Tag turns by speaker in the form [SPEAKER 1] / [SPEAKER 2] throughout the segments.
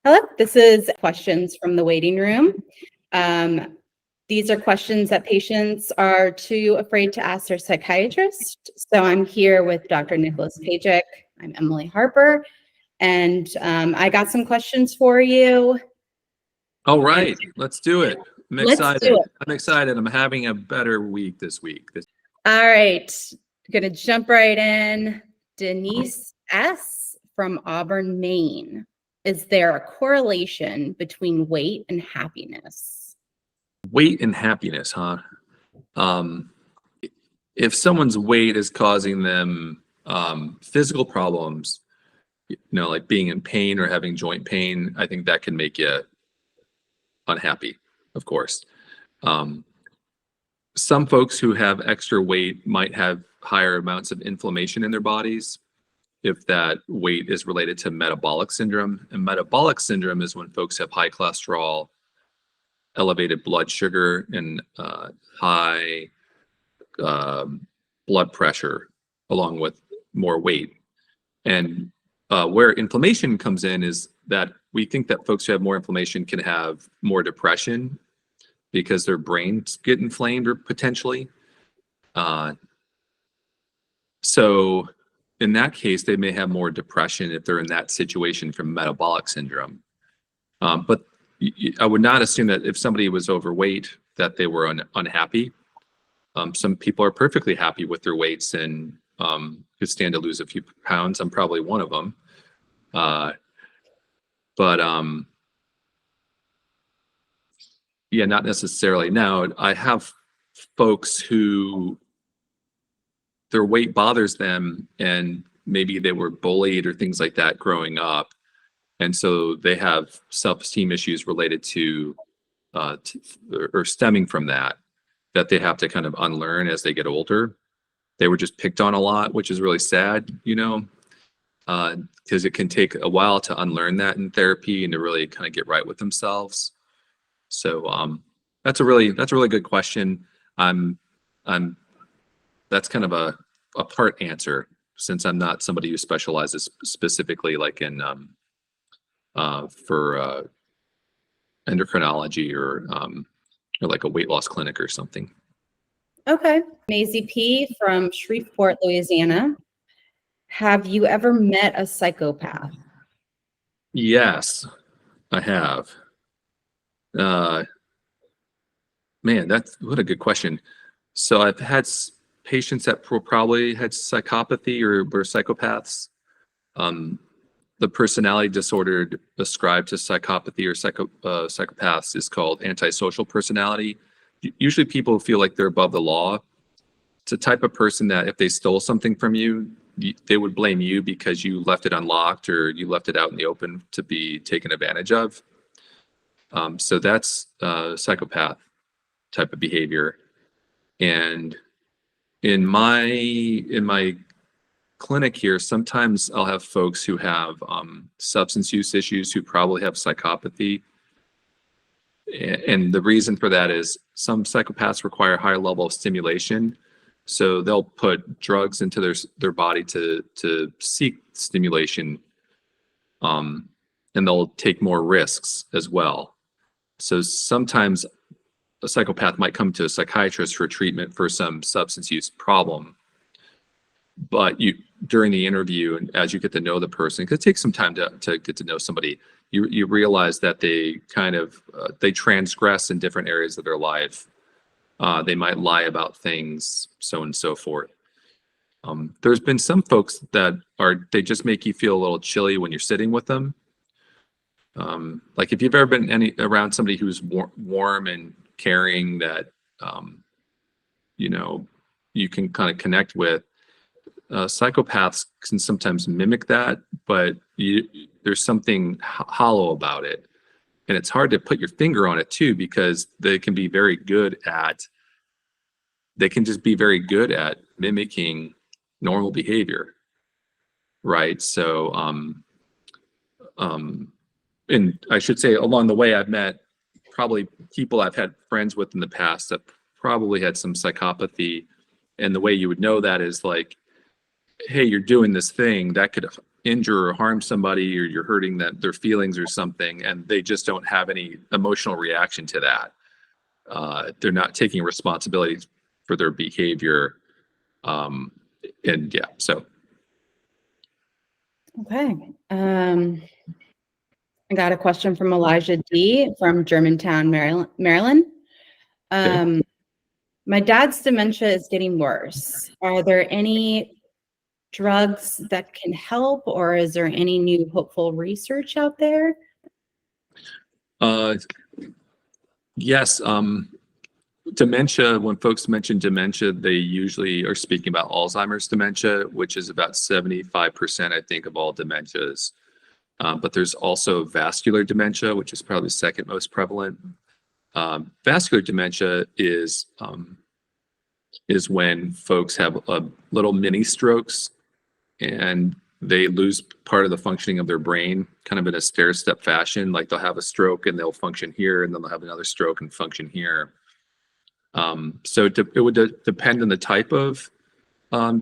[SPEAKER 1] Hello, this is questions from the waiting room. These are questions that patients are too afraid to ask their psychiatrist. So I'm here with Dr. Nicholas Pejic. I'm Emily Harper, and I got some questions for you.
[SPEAKER 2] All right, let's do it. I'm
[SPEAKER 1] Let's
[SPEAKER 2] excited.
[SPEAKER 1] do it.
[SPEAKER 2] I'm excited. I'm having a better week this week.
[SPEAKER 1] All right, gonna jump right in. Denise S. from Auburn, Maine. Is there a correlation between weight and happiness?
[SPEAKER 2] Weight and happiness, huh? If someone's weight is causing them physical problems, like being in pain or having joint pain, I think that can make you unhappy, of course. Some folks who have extra weight might have higher amounts of inflammation in their bodies if that weight is related to metabolic syndrome. And metabolic syndrome is when folks have high cholesterol, elevated blood sugar, and high blood pressure, along with more weight. And where inflammation comes in is that we think that folks who have more inflammation can have more depression because their brains get inflamed or potentially. So in that case, they may have more depression if they're in that situation from metabolic syndrome. But I would not assume that if somebody was overweight that they were unhappy. Some people are perfectly happy with their weights and could stand to lose a few pounds. I'm probably one of them. Yeah, not necessarily. Now, I have folks who their weight bothers them and maybe they were bullied or things like that growing up. And so they have self-esteem issues related to or stemming from that they have to kind of unlearn as they get older. They were just picked on a lot, which is really sad, because it can take a while to unlearn that in therapy and to really kind of get right with themselves. So that's a really good question. That's kind of a part answer since I'm not somebody who specializes specifically like in for endocrinology or like a weight loss clinic or something.
[SPEAKER 1] Okay. Maisie P. from Shreveport, Louisiana. Have you ever met a psychopath?
[SPEAKER 2] Yes, I have. Man, what a good question. So I've had patients that probably had psychopathy or were psychopaths. The personality disorder ascribed to psychopathy or psychopaths is called antisocial personality. Usually people feel like they're above the law. It's a type of person that if they stole something from you, they would blame you because you left it unlocked or you left it out in the open to be taken advantage of. So that's psychopath type of behavior. And in my clinic here, sometimes I'll have folks who have substance use issues who probably have psychopathy. And the reason for that is some psychopaths require a higher level of stimulation. So they'll put drugs into their body to seek stimulation, and they'll take more risks as well. So sometimes a psychopath might come to a psychiatrist for treatment for some substance use problem. But during the interview and as you get to know the person, because it takes some time to get to know somebody, you realize that they kind of they transgress in different areas of their life. They might lie about things, so on and so forth. There's been some folks that they just make you feel a little chilly when you're sitting with them. Like if you've ever been around somebody who's warm and caring that you can kind of connect with. Psychopaths can sometimes mimic that, but there's something hollow about it. And it's hard to put your finger on it too, because they can just be very good at mimicking normal behavior. Right. So, and I should say along the way, I've met probably people I've had friends with in the past that probably had some psychopathy. And the way you would know that is like, hey, you're doing this thing that could injure or harm somebody, or you're hurting their feelings or something, and they just don't have any emotional reaction to that. They're not taking responsibility for their behavior. And yeah, so.
[SPEAKER 1] Okay. I got a question from Elijah D. from Germantown, Maryland.
[SPEAKER 2] Okay.
[SPEAKER 1] My dad's dementia is getting worse. Are there any drugs that can help, or is there any new hopeful research out there?
[SPEAKER 2] Yes. Dementia, when folks mention dementia, they usually are speaking about Alzheimer's dementia, which is about 75%, I think, of all dementias. But there's also vascular dementia, which is probably the second most prevalent. Vascular dementia is when folks have little mini strokes and they lose part of the functioning of their brain, kind of in a stair-step fashion. Like they'll have a stroke and they'll function here, and then they'll have another stroke and function here. So it would depend on the type of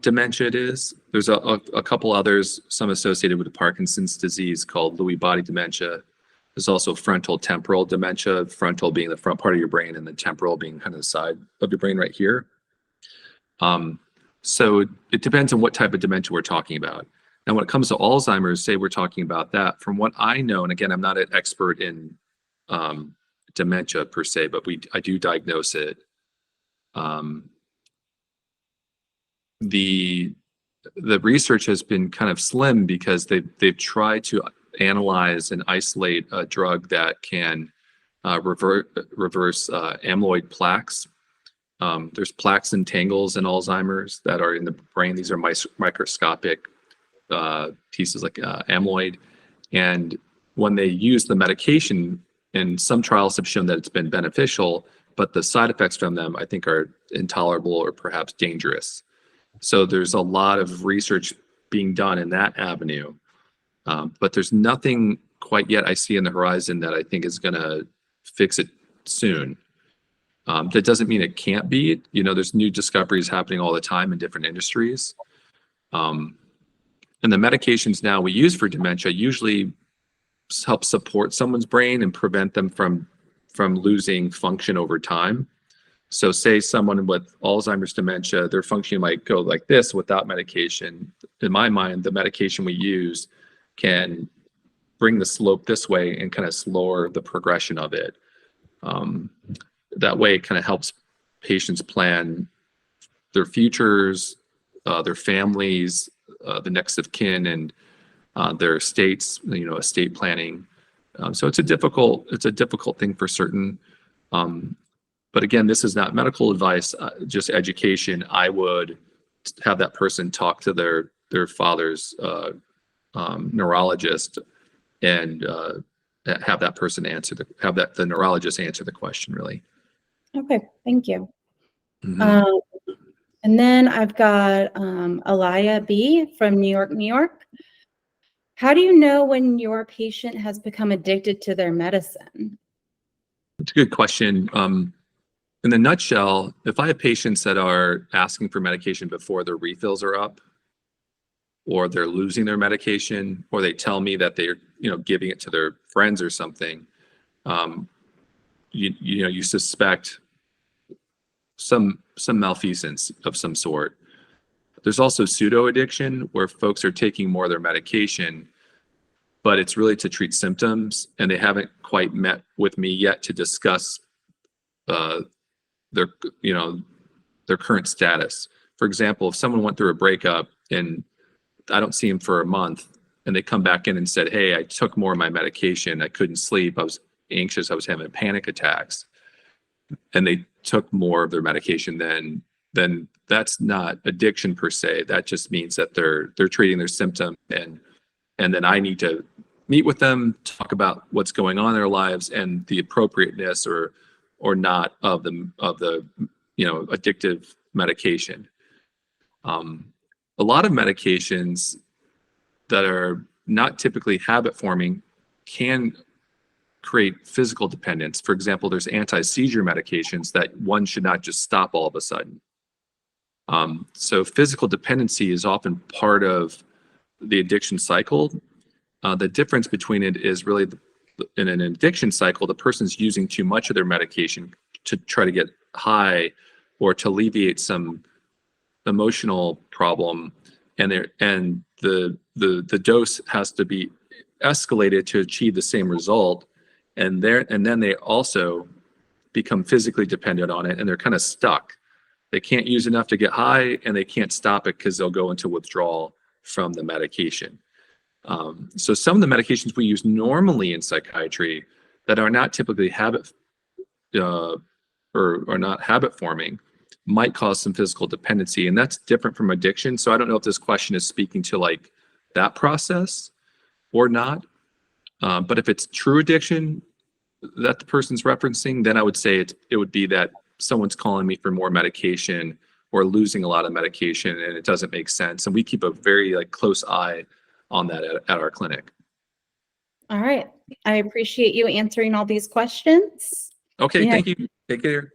[SPEAKER 2] dementia it is. There's a couple others, some associated with Parkinson's disease, called Lewy body dementia. There's also frontal temporal dementia, frontal being the front part of your brain and the temporal being kind of the side of your brain right here. So it depends on what type of dementia we're talking about. Now, when it comes to Alzheimer's, say we're talking about that, from what I know, and again, I'm not an expert in dementia per se, but I do diagnose it. The research has been kind of slim because they've tried to analyze and isolate a drug that can reverse amyloid plaques. There's plaques and tangles in Alzheimer's that are in the brain. These are microscopic pieces like amyloid. And when they use the medication, and some trials have shown that it's been beneficial, but the side effects from them, I think, are intolerable or perhaps dangerous. So there's a lot of research being done in that avenue. But there's nothing quite yet I see in the horizon that I think is going to fix it soon. That doesn't mean it can't be. There's new discoveries happening all the time in different industries. And the medications now we use for dementia usually help support someone's brain and prevent them from losing function over time. So say someone with Alzheimer's dementia, their function might go like this without medication. In my mind, the medication we use can bring the slope this way and kind of slower the progression of it. That way it kind of helps patients plan their futures, their families, the next of kin, and their estates, estate planning. So it's a difficult thing for certain. But again, this is not medical advice, just education. I would have that person talk to their father's neurologist and have that person the neurologist answer the question, really.
[SPEAKER 1] Okay, thank you.
[SPEAKER 2] Mm-hmm.
[SPEAKER 1] And then I've got Alaya B. from New York, New York. How do you know when your patient has become addicted to their medicine?
[SPEAKER 2] That's a good question. In a nutshell, if I have patients that are asking for medication before their refills are up, or they're losing their medication, or they tell me that they're giving it to their friends or something, you suspect some malfeasance of some sort. There's also pseudo addiction, where folks are taking more of their medication, but it's really to treat symptoms, and they haven't quite met with me yet to discuss their current status. For example, if someone went through a breakup and I don't see them for a month, and they come back in and said, "Hey, I took more of my medication. I couldn't sleep. I was anxious. I was having panic attacks," and they took more of their medication, then that's not addiction per se. That just means that they're treating their symptom, and then I need to meet with them, talk about what's going on in their lives and the appropriateness or not of the addictive medication. A lot of medications that are not typically habit forming can create physical dependence. For example, there's anti-seizure medications that one should not just stop all of a sudden. So physical dependency is often part of the addiction cycle. The difference between it is really in an addiction cycle, the person's using too much of their medication to try to get high or to alleviate some emotional problem, and the dose has to be escalated to achieve the same result, and then they also become physically dependent on it, and they're kind of stuck. They can't use enough to get high, and they can't stop it because they'll go into withdrawal from the medication. So some of the medications we use normally in psychiatry that are not typically habit or not habit forming might cause some physical dependency, and that's different from addiction. So I don't know if this question is speaking to like that process or not. But if it's true addiction that the person's referencing, then I would say it would be that someone's calling me for more medication or losing a lot of medication, and it doesn't make sense. And we keep a very like close eye on that at our clinic.
[SPEAKER 1] All right. I appreciate you answering all these questions.
[SPEAKER 2] Okay,
[SPEAKER 1] Yeah.
[SPEAKER 2] thank you. Take care.